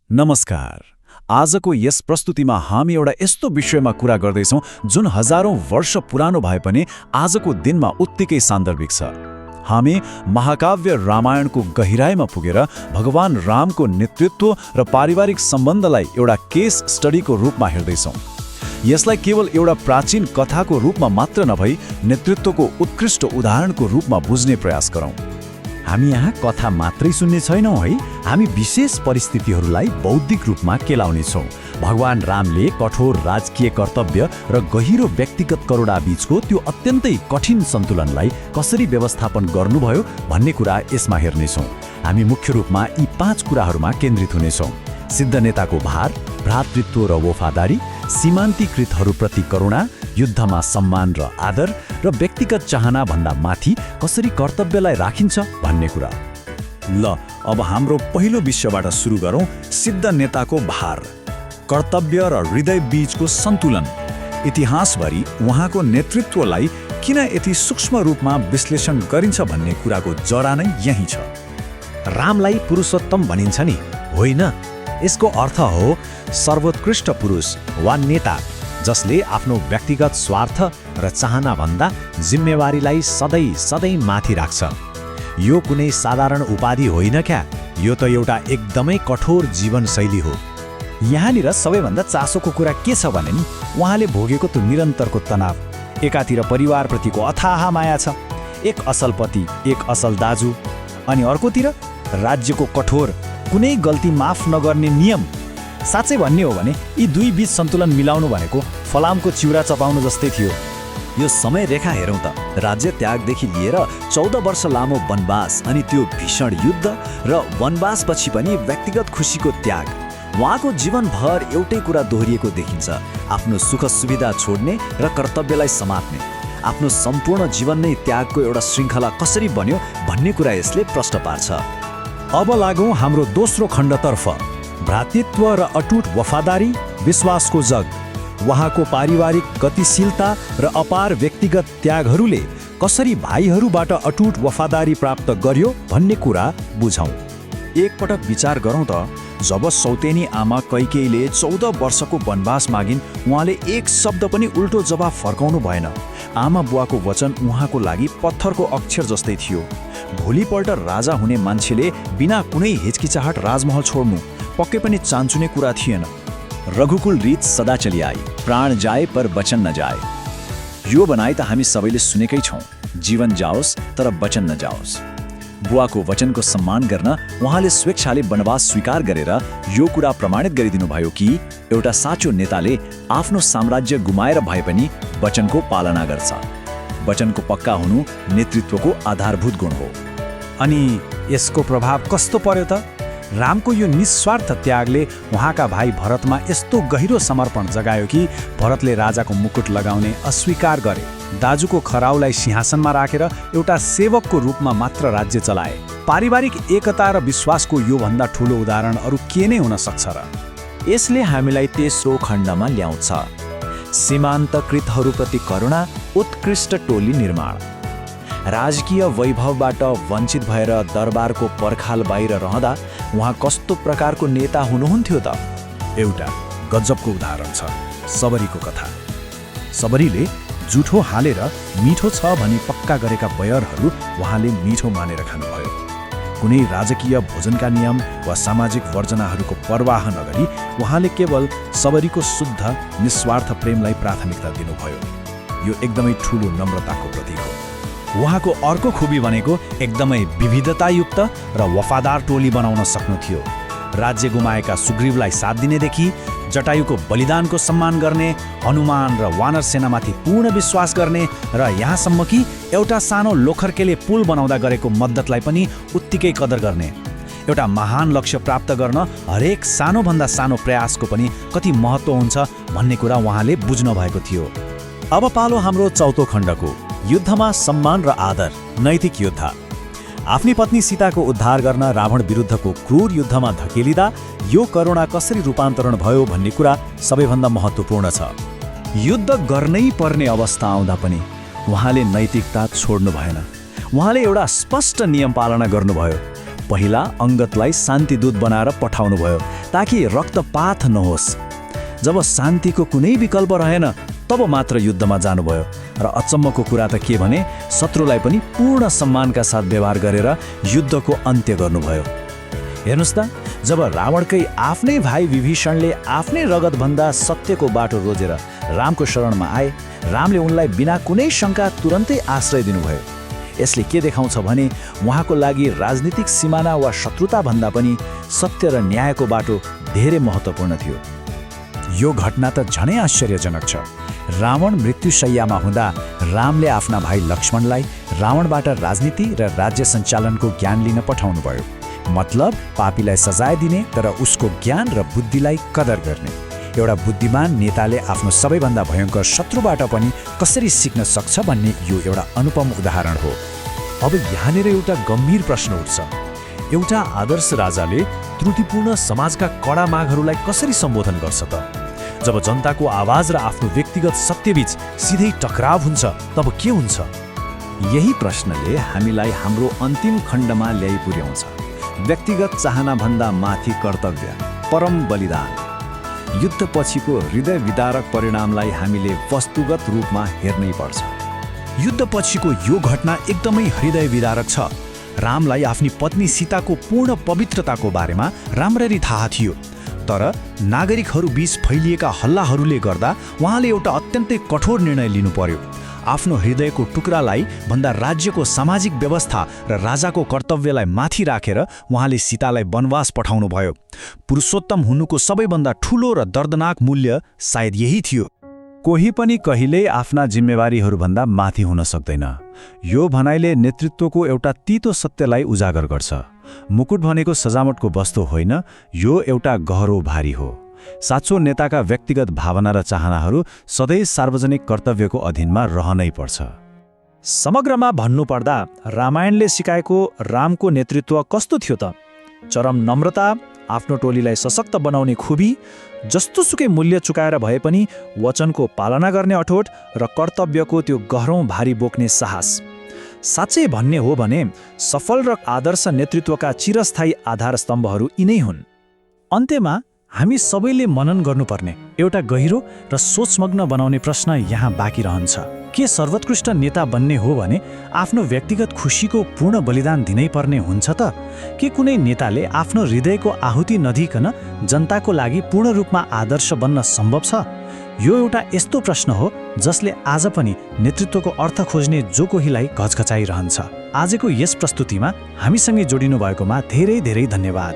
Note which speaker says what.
Speaker 1: नमस्कार। आजको यस प्रस्तुतिमा हामी एउटा यस्तो विषयमा कुरा गर्दैछौँ जुन हजारौं वर्ष पुरानो भए पनि आजको दिनमा उत्तिकै सान्दर्भिक छ। हामी महाकाव्य रामायणको गहिराईमा पुगेर भगवान रामको नेतृत्व र पारिवारिक सम्बन्धलाई एउटा केस स्टडीको रूपमा हेर्दैछौँ। यसलाई केवल एउटा प्राचीन कथाको रूपमा मात्र नभई नेतृत्वको उत्कृष्ट उदाहरणको रूपमा बुझ्ने प्रयास गरौँ।
Speaker 2: हामी यहाँ कथा मात्रै सुन्ने छैनौँ है, हामी विशेष परिस्थितिहरूलाई बौद्धिक रूपमा केलाउनेछौँ। भगवान रामले कठोर राजकीय कर्तव्य र गहिरो व्यक्तिगत करुणा बीचको त्यो अत्यन्तै कठिन सन्तुलनलाई कसरी व्यवस्थापन गर्नुभयो भन्ने कुरा यसमा हेर्नेछौँ। हामी मुख्य रूपमा यी 5 कुराहरूमा केन्द्रित हुनेछौँ: सिद्ध नेताको भार, भ्रातृत्व र वफादारी, सीमान्तीकृतहरूप्रति करुणा, युद्धमा सम्मान र आदर, र व्यक्तिगत चाहना भन्दा माथि कसरी कर्तव्यलाई राखिन्छ भन्ने कुरा।
Speaker 3: ल, अब हाम्रो पहिलो विषयबाट सुरु गरौँ। सिद्ध नेताको भार, कर्तव्य र हृदय बीचको सन्तुलन। इतिहासभरि उहाँको नेतृत्वलाई किन यति सूक्ष्म रूपमा विश्लेषण गरिन्छ भन्ने कुराको जरा नै यही छ।
Speaker 2: रामलाई पुरुषोत्तम भनिन्छ नि, होइन? यसको अर्थ हो सर्वोत्कृष्ट पुरुष वा नेता, जसले आफ्नो व्यक्तिगत स्वार्थ र चाहनाभन्दा जिम्मेवारीलाई सधैँ माथि राख्छ। यो कुनै साधारण उपाधि होइन क्या, यो त एउटा एकदमै कठोर जीवनशैली हो। यहाँनिर सबैभन्दा चासोको कुरा के छ भने नि, उहाँले भोगेको त्यो निरन्तरको तनाव। एकातिर परिवारप्रतिको अथाह माया छ, एक असल पति, एक असल दाजु, अनि अर्कोतिर राज्यको कठोर, कुनै गल्ती माफ नगर्ने नियम। साँच्चै भन्ने हो भने यी दुई बीच सन्तुलन मिलाउनु भनेको फलामको चिउरा चपाउनु जस्तै थियो।
Speaker 3: यो समय रेखा हेरौँ त, राज्य त्यागदेखि लिएर 14 वर्ष लामो वनवास, अनि त्यो भीषण युद्ध र वनवासपछि पनि व्यक्तिगत खुसीको त्याग। उहाँको जीवनभर एउटै कुरा दोहोरिएको देखिन्छ: आफ्नो सुख सुविधा छोड्ने र कर्तव्यलाई समात्ने। आफ्नो सम्पूर्ण जीवन नै त्यागको एउटा श्रृङ्खला कसरी बन्यो भन्ने कुरा यसले प्रश्न पार्छ।
Speaker 2: अब लागौँ हाम्रो दोस्रो खण्डतर्फ, भ्रातृत्व र अटुट वफादारी, विश्वासको जग। उहाँको पारिवारिक गतिशीलता र अपार व्यक्तिगत त्यागहरूले कसरी भाइहरूबाट अटुट वफादारी प्राप्त गर्यो भन्ने कुरा बुझौँ।
Speaker 3: एकपटक विचार गरौँ त, जब सौतेनी आमा कैकेयीले 14 वर्षको वनवास मागिन्, उहाँले एक शब्द पनि उल्टो जवाफ फर्काउनु भएन। आमा बुवाको वचन उहाँको लागि पत्थरको अक्षर जस्तै थियो। भोलिपल्ट राजा हुने मान्छेले बिना कुनै हिचकिचाहट राजमहल छोड्नु पक्कै पनि चान्चुने कुरा थिएन। रघुकुल रीत सदा चलिआई, प्राण जाए पर वचन न जाए। यो भनाइ त हामी सबैले सुनेकै छौँ, जीवन जाओस् तर वचन न जाओस्। बुवाको वचनको सम्मान गर्न उहाँले स्वेच्छाले वनवास स्वीकार गरेर यो कुरा प्रमाणित गरिदिनु भयो कि एउटा साँचो नेताले आफ्नो साम्राज्य गुमाएर भए पनि वचनको पालना गर्छ। वचनको पक्का हुनु नेतृत्वको आधारभूत गुण हो।
Speaker 2: अनि यसको प्रभाव कस्तो पर्यो त? रामको यो निस्वार्थ त्यागले उहाँका भाइ भरतमा यस्तो गहिरो समर्पण जगायो कि भरतले राजाको मुकुट लगाउने अस्वीकार गरे। दाजुको खराउलाई सिंहासनमा राखेर एउटा सेवकको रूपमा मात्र राज्य चलाए। पारिवारिक एकता र विश्वासको योभन्दा ठूलो उदाहरण अरू के नै हुन सक्छ र?
Speaker 3: यसले हामीलाई तेस्रो खण्डमा ल्याउँछ: सीमान्तकृतहरूप्रति करुणा, उत्कृष्ट टोली निर्माण। राजकीय वैभवबाट वञ्चित भएर दरबारको पर्खाल बाहिर रहँदा उहाँ कस्तो प्रकारको नेता हुनुहुन्थ्यो त?
Speaker 2: एउटा गजबको उदाहरण छ, सबरीको कथा। सबरीले जुठो हालेर मिठो छ भनी पक्का गरेका बयरहरू उहाँले मिठो मानेर खानुभयो। कुनै राजकीय भोजनका नियम वा सामाजिक वर्जनाहरूको पर्वाह नगरी उहाँले केवल सबरीको शुद्ध निस्वार्थ प्रेमलाई प्राथमिकता दिनुभयो। यो एकदमै ठूलो नम्रताको प्रतीक हो। उहाँको अर्को खुबी भनेको एकदमै विविधतायुक्त र वफादार टोली बनाउन सक्नु थियो। राज्य गुमाएका सुग्रीवलाई साथ दिनेदेखि जटायुको बलिदानको सम्मान गर्ने, हनुमान र वानर सेनामाथि पूर्ण विश्वास गर्ने, र यहाँसम्म कि एउटा सानो लोखर्केले पुल बनाउँदा गरेको मद्दतलाई पनि उत्तिकै कदर गर्ने। एउटा महान लक्ष्य प्राप्त गर्न हरेक सानोभन्दा सानो प्रयासको पनि कति महत्त्व हुन्छ भन्ने कुरा उहाँले बुझ्नु भएको थियो। अब पालो हाम्रो चौथो खण्डको, युद्धमा सम्मान र आदर, नैतिक युद्ध। आफ्नी पत्नी सीताको उद्धार गर्न रावण विरुद्धको क्रूर युद्धमा धकेलिँदा यो करुणा कसरी रूपान्तरण भयो भन्ने कुरा सबैभन्दा महत्त्वपूर्ण छ। युद्ध गर्नै पर्ने अवस्था आउँदा पनि उहाँले नैतिकता छोड्नु भएन। उहाँले एउटा स्पष्ट नियम पालना गर्नुभयो:
Speaker 3: पहिला अंगदलाई शान्तिदूत बनाएर पठाउनुभयो ताकि रक्तपात नहोस्। जब शान्तिको कुनै विकल्प रहेन तब मात्र युद्धमा जानुभयो र अचम्मको कुरा त के भने शत्रुलाई पनि पूर्ण सम्मानका साथ व्यवहार गरेर युद्धको अन्त्य गर्नुभयो। हेर्नुस् त, जब रावणकै आफ्नै भाइ विभीषणले आफ्नै रगतभन्दा सत्यको बाटो रोजेर रामको शरणमा आए, रामले उनलाई बिना कुनै शङ्का तुरन्तै आश्रय दिनुभयो। यसले के देखाउँछ भने उहाँको लागि राजनीतिक सिमाना वा शत्रुताभन्दा पनि सत्य र न्यायको बाटो धेरै महत्त्वपूर्ण थियो।
Speaker 2: यो घटना त झनै आश्चर्यजनक छ। रावण मृत्युशय्यामा हुँदा रामले आफ्ना भाइ लक्ष्मणलाई रावणबाट राजनीति र राज्य सञ्चालनको ज्ञान लिन पठाउनुभयो। मतलब पापीलाई सजाय दिने तर उसको ज्ञान र बुद्धिलाई कदर गर्ने। एउटा बुद्धिमान नेताले आफ्नो सबैभन्दा भयङ्कर शत्रुबाट पनि कसरी सिक्न सक्छ भन्ने यो एउटा अनुपम उदाहरण हो।
Speaker 4: अब यहाँनिर एउटा गम्भीर प्रश्न उठ्छ। एउटा आदर्श राजाले त्रुटिपूर्ण समाजका कडा मागहरूलाई कसरी सम्बोधन गर्छ त? जब जनताको आवाज र आफ्नो व्यक्तिगत सत्यबीच सिधै टकराव हुन्छ तब के हुन्छ?
Speaker 3: यही प्रश्नले हामीलाई हाम्रो अन्तिम खण्डमा ल्याइ पुर्याउँछ। व्यक्तिगत चाहनाभन्दा माथि कर्तव्य, परम बलिदान। युद्धपछिको हृदय विदारक परिणामलाई हामीले वस्तुगत रूपमा हेर्नै पर्छ।
Speaker 2: युद्धपछिको यो घटना एकदमै हृदय विदारक छ। रामलाई आफ्नी पत्नी सीताको पूर्ण पवित्रताको बारेमा राम्ररी थाहा थियो, तर नागरिकहरू बीच फैलिएका हल्लाहरूले गर्दा उहाँले एउटा अत्यन्तै कठोर निर्णय लिनु पर्यो। आफ्नो हृदयको टुक्रालाई भन्दा राज्यको सामाजिक व्यवस्था र राजाको कर्तव्यलाई माथि राखेर उहाँले सीतालाई वनवास पठाउनुभयो। पुरुषोत्तम हुनुको सबैभन्दा ठूलो र दर्दनाक मूल्य सायद यही थियो।
Speaker 1: कोही पनि कहिल्यै आफ्ना जिम्मेवारीहरूभन्दा माथि हुन सक्दैन। यो भनाइले नेतृत्वको एउटा तितो सत्यलाई उजागर गर्छ। मुकुट भनेको सजावटको वस्तु होइन, यो एउटा गहरो भारी हो। साँचो नेताका व्यक्तिगत भावना र चाहनाहरू सधैँ सार्वजनिक कर्तव्यको अधीनमा रहनै पर्छ।
Speaker 4: समग्रमा भन्नुपर्दा रामायणले सिकाएको रामको नेतृत्व कस्तो थियो त? चरम नम्रता, आफ्नो टोलीलाई सशक्त बनाउने खुबी, जस्तोसुकै मूल्य चुकाएर भए पनि वचनको पालना गर्ने अठोट र कर्तव्यको त्यो गह्रौँ भारी बोक्ने साहस। साँच्चै भन्ने हो भने सफल र आदर्श नेतृत्वका चिरस्थायी आधारस्तम्भहरू यिनै हुन्। अन्त्यमा हामी सबैले मनन गर्नुपर्ने एउटा गहिरो र सोचमग्न बनाउने प्रश्न यहाँ बाँकी रहन्छ। के सर्वोत्कृष्ट नेता बन्ने हो भने आफ्नो व्यक्तिगत खुसीको पूर्ण बलिदान दिनै पर्ने हुन्छ त? के कुनै नेताले आफ्नो हृदयको आहुति नदिकन जनताको लागि पूर्ण रूपमा आदर्श बन्न सम्भव छ? यो एउटा यस्तो प्रश्न हो जसले आज पनि नेतृत्वको अर्थ खोज्ने जो कोहीलाई घचघचाइरहन्छ। आजको यस प्रस्तुतिमा हामीसँगै जोडिनु भएकोमा धेरै धेरै धन्यवाद।